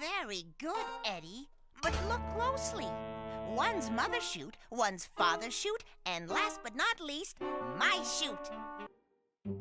Very good, Eddie. But look closely. One's mother shoot, one's father shoot, and last but not least, my shoot.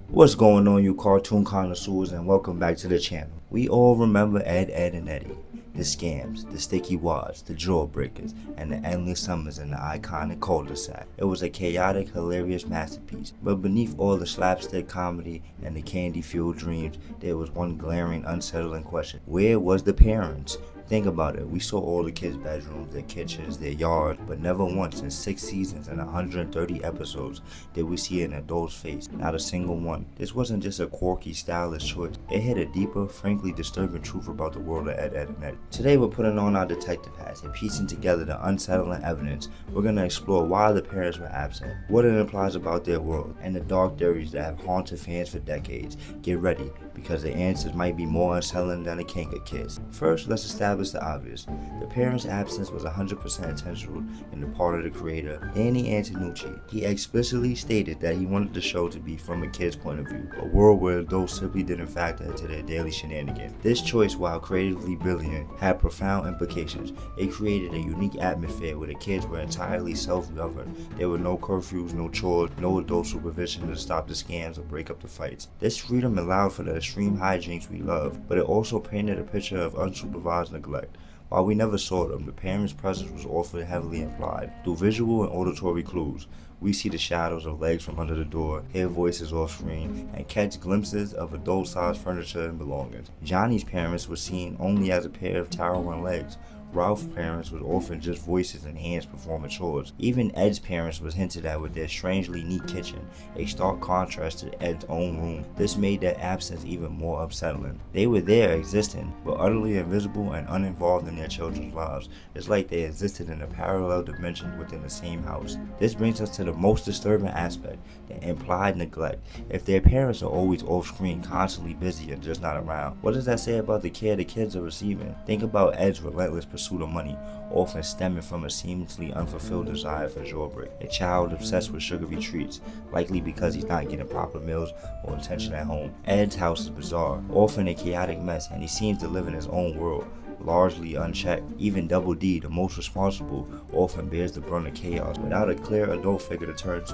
What's going on, you cartoon connoisseurs, and welcome back to the channel. We all remember Ed, Edd, and Eddy. The scams, the sticky wads, the jawbreakers, and the endless summers in the iconic cul-de-sac. It was a chaotic, hilarious masterpiece, but beneath all the slapstick comedy and the candy-fueled dreams, there was one glaring, unsettling question. Where was the parents? Think about it, we saw all the kids' bedrooms, their kitchens, their yards, but never once in 6 seasons and 130 episodes did we see an adult's face, not a single one. This wasn't just a quirky, stylish choice. It hid a deeper, frankly disturbing truth about the world of Ed, Edd, and Eddy. Today we're putting on our detective hats and piecing together the unsettling evidence. We're going to explore why the parents were absent, what it implies about their world, and the dark theories that have haunted fans for decades. Get ready, because the answers might be more unsettling than a Kanga kiss. First, let's establish the obvious. The parents' absence was 100% intentional on the part of the creator, Danny Antonucci. He explicitly stated that he wanted the show to be from a kid's point of view, a world where adults simply didn't factor into their daily shenanigans. This choice, while creatively brilliant, had profound implications. It created a unique atmosphere where the kids were entirely self-governed. There were no curfews, no chores, no adult supervision to stop the scams or break up the fights. This freedom allowed for the extreme hijinks we love, but it also painted a picture of unsupervised neglect. While we never saw them, the parents' presence was often heavily implied. Through visual and auditory clues, we see the shadows of legs from under the door, hear voices off screen, and catch glimpses of adult-sized furniture and belongings. Johnny's parents were seen only as a pair of towering legs. Ralph's parents was often just voices and hands performing chores. Even Ed's parents was hinted at with their strangely neat kitchen, a stark contrast to Ed's own room. This made their absence even more unsettling. They were there existing, but utterly invisible and uninvolved in their children's lives. It's like they existed in a parallel dimension within the same house. This brings us to the most disturbing aspect, the implied neglect. If their parents are always off screen, constantly busy and just not around, what does that say about the care the kids are receiving? Think about Ed's relentless pursuit of money, often stemming from a seamlessly unfulfilled desire for jawbreak. A child obsessed with sugary treats, likely because he's not getting proper meals or attention at home. Ed's house is bizarre, often a chaotic mess, and he seems to live in his own world, largely unchecked. Even Double D, the most responsible, often bears the brunt of chaos without a clear adult figure to turn to.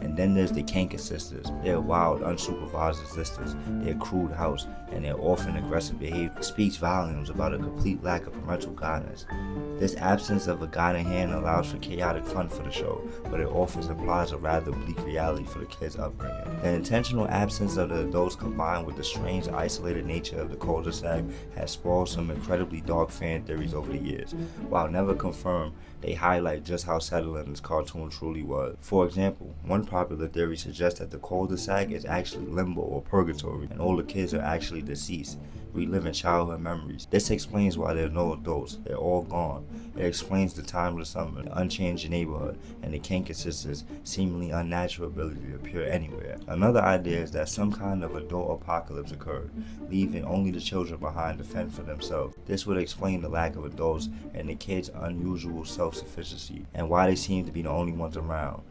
And then there's the Kanka sisters, their wild, unsupervised existence, their crude house, and their often aggressive behavior speaks volumes about a complete lack of parental guidance. This absence of a guiding hand allows for chaotic fun for the show, but it often implies a rather bleak reality for the kids' upbringing. The intentional absence of the adults combined with the strange, isolated nature of the cul-de-sac has spawned some incredibly dark fan theories over the years. While never confirmed, they highlight just how settling this cartoon truly was. For example, one popular theory suggests that the cul-de-sac is actually limbo or purgatory, and all the kids are actually deceased, reliving childhood memories. This explains why there's no adults, they're all gone. It explains the timeless summer, the unchanged neighborhood, and the Kanka sisters' seemingly unnatural ability to appear anywhere. Another idea is that some kind of adult apocalypse occurred, leaving only the children behind to fend for themselves. This would explain the lack of adults and the kids' unusual self-sufficiency, and why they seem to be the only ones around.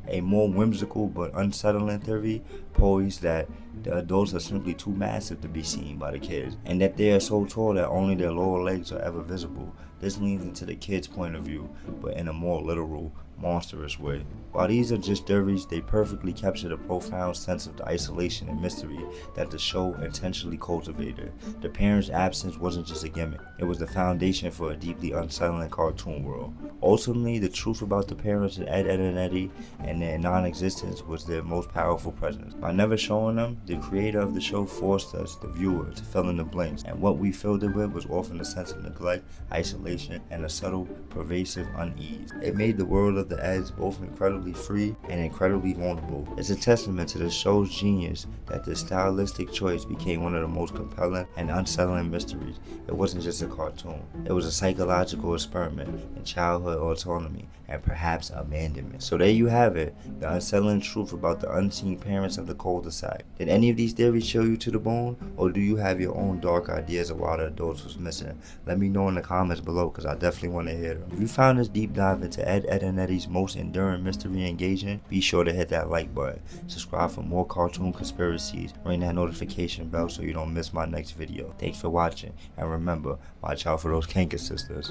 A more whimsical but unsettling theory posed that the adults are simply too massive to be seen by the kids, and that they are so tall that only their lower legs are ever visible. This leans into the kids' point of view, but in a more literal, monstrous way. While these are just theories, they perfectly capture the profound sense of the isolation and mystery that the show intentionally cultivated. The parents' absence wasn't just a gimmick, it was the foundation for a deeply unsettling cartoon world. Ultimately, the truth about the parents of Ed, Edd, and Eddy and their non-existence was their most powerful presence. By never showing them, the creator of the show forced us, the viewer, to fill in the blanks, and what we filled it with was often a sense of neglect, isolation, and a subtle, pervasive unease. It made the world of the Eds both incredibly free and incredibly vulnerable. It's a testament to the show's genius that this stylistic choice became one of the most compelling and unsettling mysteries. It wasn't just a cartoon, it was a psychological experiment in childhood autonomy and perhaps abandonment. So there you have it, the unsettling truth about the unseen parents of the cul-de-sac. Did any of these theories chill you to the bone, or do you have your own dark ideas of why the adults was missing? Let me know in the comments below, because I definitely want to hear them. If you found this deep dive into Ed, Edd, and Eddy's most enduring mystery engaging, be sure to hit that like button, subscribe for more cartoon conspiracies, ring that notification bell so you don't miss my next video. Thanks for watching, and remember, watch out for those canker sisters.